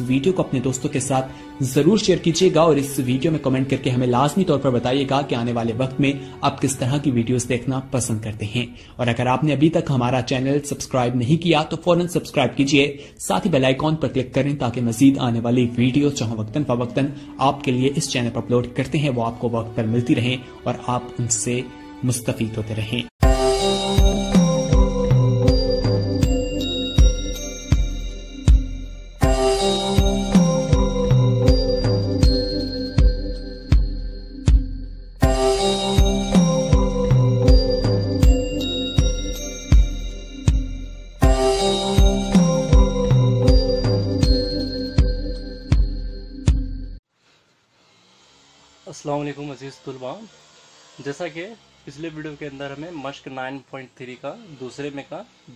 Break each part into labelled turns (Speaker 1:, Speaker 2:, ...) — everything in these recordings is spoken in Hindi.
Speaker 1: वीडियो को अपने दोस्तों के साथ जरूर शेयर कीजिएगा और इस वीडियो में कमेंट करके हमें लाजमी तौर पर बताइएगा कि आने वाले वक्त में आप किस तरह की वीडियोस देखना पसंद करते हैं। और अगर आपने अभी तक हमारा चैनल सब्सक्राइब नहीं किया तो फौरन सब्सक्राइब कीजिए, साथ ही बेल आइकॉन पर क्लिक करें ताकि मजीद आने वाली वीडियो जहां वक्तन फवक्तन आपके लिए इस चैनल पर अपलोड करते हैं वो आपको वक्त पर मिलती रहें और आप उनसे मुस्तफीद होते रहें।
Speaker 2: अस्सलाम वालेकुम अजीज़ तुलबा। जैसा कि पिछले वीडियो के अंदर हमें मश्क 9.3 का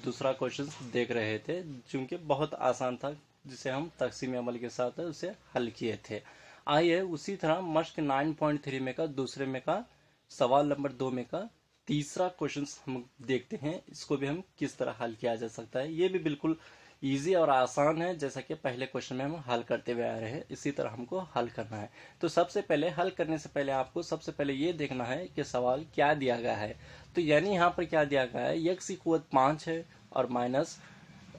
Speaker 2: दूसरा क्वेश्चन देख रहे थे, चूँकि बहुत आसान था जिसे हम तकसीम अमल के साथ उसे हल किए थे। आइए उसी तरह मश्क 9.3 में का दूसरे में का सवाल नंबर 2 में का तीसरा क्वेश्चन हम देखते हैं, इसको भी हम किस तरह हल किया जा सकता है। ये भी बिल्कुल इजी और आसान है, जैसा कि पहले क्वेश्चन में हम हल करते हुए आ रहे हैं, इसी तरह हमको हल करना है। तो सबसे पहले हल करने से पहले आपको सबसे पहले ये देखना है कि सवाल क्या दिया गया है। तो यानी यहाँ पर क्या दिया गया है, x की कुव्वत 5 है और माइनस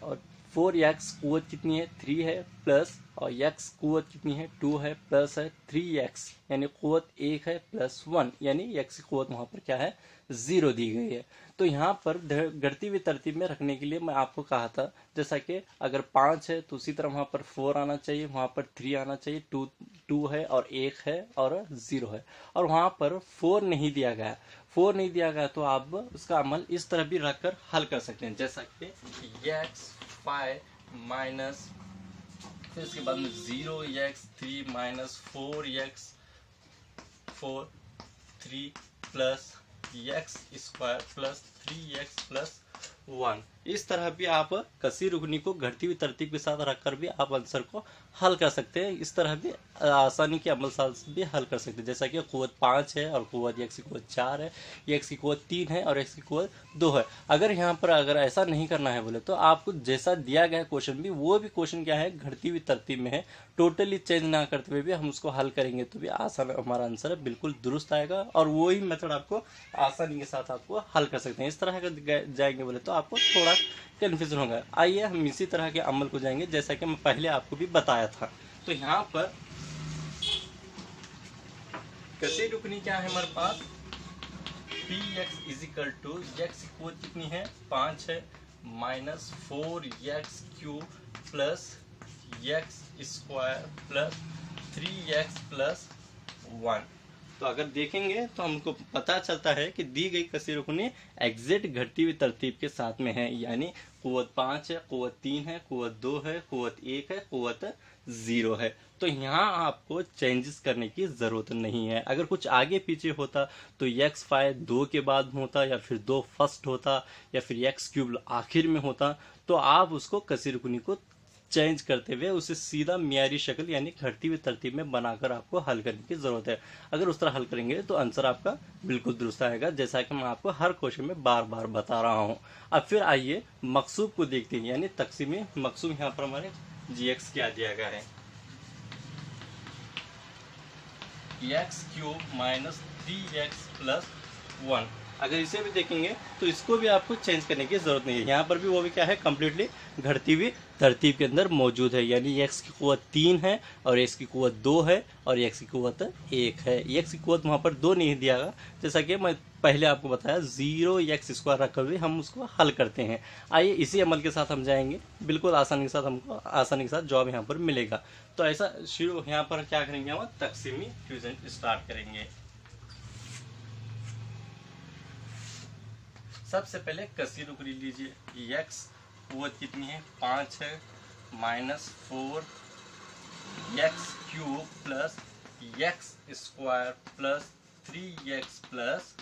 Speaker 2: और 4x कुव्वत कितनी है 3 है, प्लस और x कुव्वत कितनी है 2 है, प्लस है 3x यानी कुव्वत 1 है, प्लस 1 यानी x की कुव्वत वहां पर क्या है 0 दी गई है। तो यहाँ पर घटती हुई तरतीब में रखने के लिए मैं आपको कहा था, जैसा कि अगर 5 है तो उसी तरह वहां पर 4 आना चाहिए, वहां पर 3 आना चाहिए, 2 है और 1 है और 0 है, और वहां पर 4 नहीं दिया गया। 4 नहीं दिया गया तो आप उसका अमल इस तरह भी रखकर हल कर सकते हैं, जैसा कि x 5 माइनस फिर इसके बाद में 0x3 minus 4x 3 plus x square plus 3x plus 1। इस तरह भी आप कसी रुकनी को घटती हुई तरतीब के साथ रखकर भी आप आंसर को हल कर सकते हैं। इस तरह भी आसानी के अमल साथ भी हल कर सकते हैं, जैसा कि कुव्वत 5 है और कुव्वत x की कुव्वत 4 है, x की कुव्वत 3 है और x की कुव्वत 2 है। अगर यहाँ पर अगर ऐसा नहीं करना है बोले तो आपको जैसा दिया गया क्वेश्चन भी वो भी क्वेश्चन क्या है घटती हुई तरतीब में है, टोटली चेंज ना करते हुए भी हम उसको हल करेंगे तो भी आसान हमारा आंसर बिल्कुल दुरुस्त आएगा और वही मेथड आपको आसानी के साथ आपको हल कर सकते हैं। इस तरह का जाएंगे बोले तो आपको थोड़ा कन्फ्यूजन होगा। आइए हम इसी तरह के अमल को जाएंगे जैसा कि मैं पहले आपको भी बताया था। तो यहाँ पर कसी रुकनी क्या है हमारे पास, px इजिकल टू x की कुव्वत कितनी है 5 है minus 4x cube plus x square plus 3x plus 1। तो अगर देखेंगे तो हमको पता चलता है कि दी गई कसी रुकनी एग्जैक्ट घटती हुई तरतीब के साथ में है, यानी कुव्वत 5 है, कुव्वत 3 है, कुव्वत 2 है, कुव्वत 1 है, कुव्वत 0 है। तो यहाँ आपको चेंजेस करने की जरूरत नहीं है। अगर कुछ आगे पीछे होता तो x5 2 के बाद होता या फिर 2 फर्स्ट होता या फिर x क्यूब आखिर में होता, तो आप उसको कसी रुकनी को चेंज करते हुए उसे सीधा मियारी शक्ल यानी घटती हुई तरतीब में बनाकर आपको हल करने की जरूरत है। अगर उस तरह हल करेंगे तो आंसर आपका बिल्कुल दुरुस्त आएगा, जैसा कि मैं आपको हर क्वेश्चन में बार बार बता रहा हूं। अब फिर आइए मकसूब को देखते हैं, यानी तकसीम मकसूब। यहाँ पर हमारे gx क्या दिया गया है, x cube minus 3x plus 1। अगर इसे भी देखेंगे तो इसको भी आपको चेंज करने की जरूरत नहीं है। यहाँ पर भी वो भी क्या है कम्प्लीटली घटती हुई तरतीब के अंदर मौजूद है, यानी x की कुव्वत 3 है और x की कुव्वत 2 है और x की कुव्वत 1 है। x की कुव्वत वहाँ पर 2 नहीं दिया गया, जैसा कि मैं पहले आपको बताया 0x स्क्वायर रखकर भी हम उसको हल करते हैं। आइए इसी अमल के साथ हम जाएंगे, बिल्कुल आसानी के साथ हमको आसानी के साथ जवाब यहाँ पर मिलेगा। तो ऐसा शुरू यहाँ पर क्या करेंगे, हम तकसीमी फ्यूजन स्टार्ट करेंगे। सबसे पहले कसी रुकनी लीजिए, x कुव्वत कितनी है 5 है minus 4x cube plus x square plus 3x plus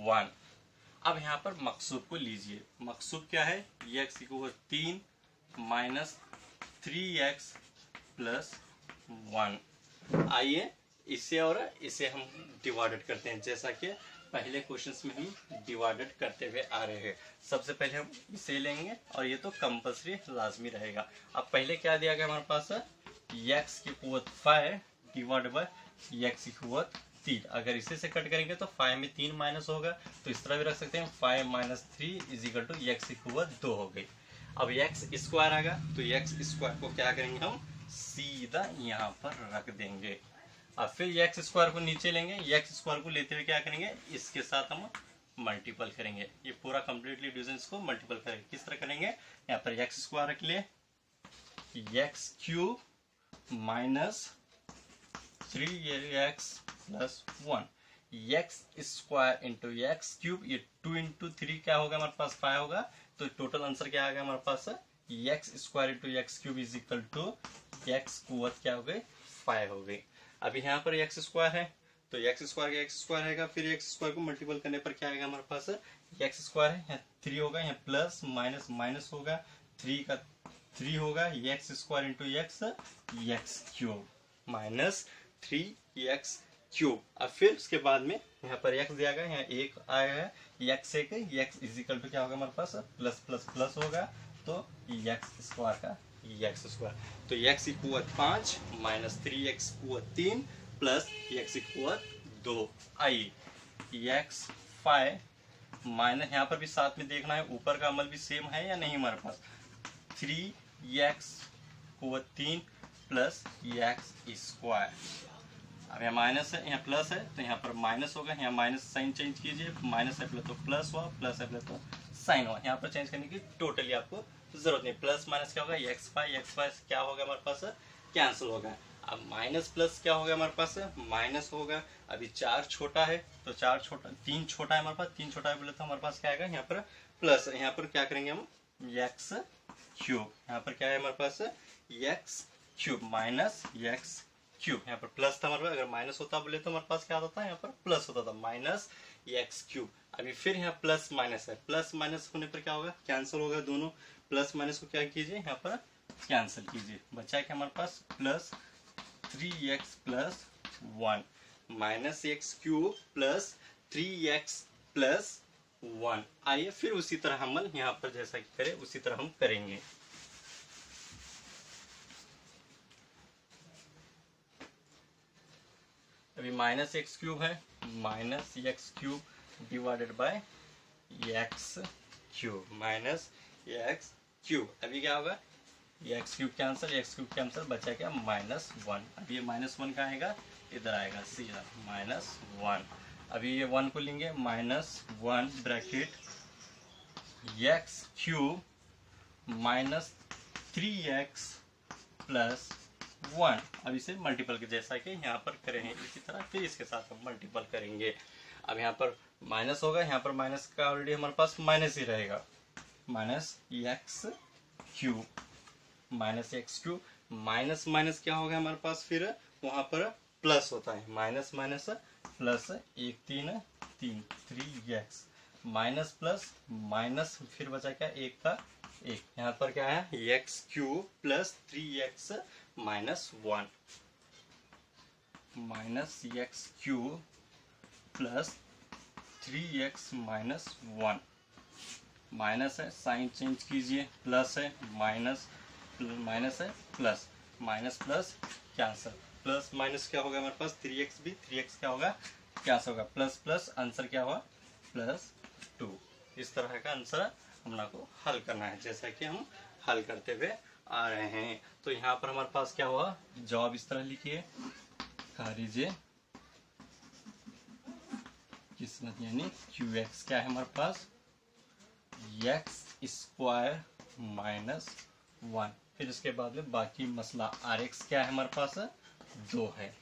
Speaker 2: 1। अब यहाँ पर मकसूब को लीजिए, मकसूब क्या है x की कुव्वत 3 माइनस 3x प्लस 1। आइए इसे और इसे हम डिवाइडेड करते हैं, जैसा कि पहले क्वेश्चंस में हम डिवाइडेड करते हुए आ रहे हैं। सबसे पहले हम इसे लेंगे और ये तो कंपल्सरी लाजमी रहेगा। अब पहले क्या दिया गया हमारे पास, x की कुवत 5 डिवाइड बाय x की कुवत 3। अगर इसे से कट करेंगे तो 5 में 3 माइनस होगा, तो इस तरह भी रख सकते हैं 5 minus 3 is equal to x की कुवत 2 हो गई। अब x स्क्वायर आएगा तो x स्क्वायर को क्या करेंगे हम सीधा यहाँ पर रख देंगे। अब फिर x स्क्वायर को नीचे लेंगे, x स्क्वायर को लेते हुए क्या करेंगे इसके साथ हम मल्टीपल करेंगे। ये पूरा कंप्लीटली डिवीजन को मल्टीपल करेंगे। किस तरह करेंगे, यहाँ पर x स्क्वायर रख लिए, x cube minus 3x plus 1, x square into x cube, ये 2 इंटू 3 क्या होगा हमारे पास 5 होगा, तो टोटल आंसर क्या आ गया हमारे पास x square into x cube is equal to x कुवत क्या हो गई 5 हो गई। अभी यहाँ पर x स्क्वायर है तो x स्क्वायर का x स्क्वायर है, फिर x स्क्वायर को मल्टीपल करने पर क्या आएगा हमारे पास x स्क्वायर है, यहाँ 3 होगा, यहाँ प्लस माइनस माइनस होगा, 3 का 3 होगा, x square into x cube minus 3x cube. अब फिर उसके बाद में यहाँ पर x दिया गया, यहाँ 1 आया है, x एक x इज इक्वल टू क्या होगा हमारे पास प्लस प्लस प्लस होगा, तो x स्क्वायर का x स्क्वायर, तो x की कुवत 5 माइनस 3x कुवत 3 प्लस x की कुवत 2 आई x 5 माइनस, यहाँ पर भी साथ में देखना है ऊपर का अमल भी सेम है या नहीं हमारे पास, 3x कुवत 3 प्लस x स्क्वायर। अब यहाँ माइनस है यहाँ प्लस है तो यहाँ पर माइनस होगा, यहाँ माइनस साइन चेंज कीजिए, माइनस है पहले तो प्लस हुआ, प्लस है पहले तो साइन हुआ, यहाँ पर चेंज करने की टोटली आपको जरूरत नहीं। प्लस माइनस क्या होगा x5 क्या होगा हमारे पास कैंसिल होगा। अब माइनस प्लस क्या होगा हमारे पास माइनस होगा। अभी 4 छोटा है तो 3 छोटा है हमारे पास, 3 छोटा है बोले तो हमारे पास क्या आएगा यहाँ पर प्लस, यहाँ पर क्या करेंगे हम x क्यूब, यहाँ पर क्या है हमारे पास x cube minus x cube, यहाँ पर प्लस था हमारे पास, अगर माइनस होता बोले तो हमारे पास क्या होता था यहाँ पर प्लस होता था माइनस x क्यूब। अभी फिर यहाँ प्लस माइनस है, प्लस माइनस होने पर क्या होगा कैंसिल होगा, दोनों प्लस माइनस को क्या कीजिए यहाँ पर कैंसिल कीजिए, बचा है कि हमारे पास plus 3x plus 1 minus x cube plus 3x plus 1। आइए फिर उसी तरह हम यहाँ पर जैसा कि करें उसी तरह हम करेंगे। अभी माइनस एक्स क्यूब है, minus x cube divided by x cube minus x cube. अभी क्या होगा एक्स क्यूब कैंसिल, बचा क्या -1। अभी ये -1 का आएगा इधर आएगा सीधा -1। अभी ये 1 को लेंगे -1 bracket x cube minus 3x plus 1। अब इसे मल्टीपल के जैसा कि यहाँ पर करेंगे इसी तरह फिर इसके साथ हम मल्टीपल करेंगे। अब यहाँ पर माइनस होगा, यहाँ पर माइनस का ऑलरेडी हमारे पास माइनस ही रहेगा, minus x cube minus minus क्या होगा हमारे पास फिर वहां पर प्लस होता है, minus minus plus 3x minus plus minus फिर बचा क्या 1 का 1, यहाँ पर क्या है x cube plus 3x minus 1 minus x cube plus 3x minus 1। Minus है साइन चेंज कीजिए, प्लस है माइनस माइनस है plus, minus plus cancel, plus minus क्या होगा हमारे पास 3x भी 3x क्या होगा कैंसिल होगा, प्लस प्लस आंसर क्या हुआ +2। इस तरह का आंसर हम लोग को हल करना है जैसा कि हम हल करते हुए आ रहे हैं। तो यहाँ पर हमारे पास क्या हुआ जवाब इस तरह लिखिए, लीजिए किस्मत यानी QX क्या है हमारे पास x स्क्वायर माइनस 1। फिर इसके बाद में बाकी मसला RX क्या है हमारे पास 2 है।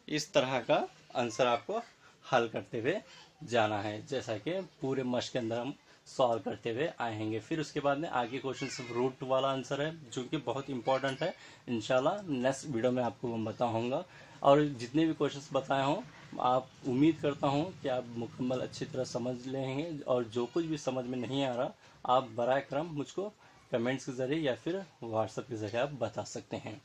Speaker 2: इस तरह का आंसर आपको हल करते हुए जाना है जैसा कि पूरे मश्क के अंदर हम सॉल्व करते हुए आएंगे। फिर उसके बाद में आगे क्वेश्चन रूट वाला आंसर है जो कि बहुत इंपॉर्टेंट है, इंशाल्लाह नेक्स्ट वीडियो में आपको मैं बताऊंगा। और जितने भी क्वेश्चंस बताए हों आप उम्मीद करता हूं कि आप मुकम्मल अच्छी तरह समझ लेंगे, और जो कुछ भी समझ में नहीं आ रहा आप बराए करम मुझको कमेंट्स के ज़रिए या फिर व्हाट्सएप के ज़रिए आप बता सकते हैं।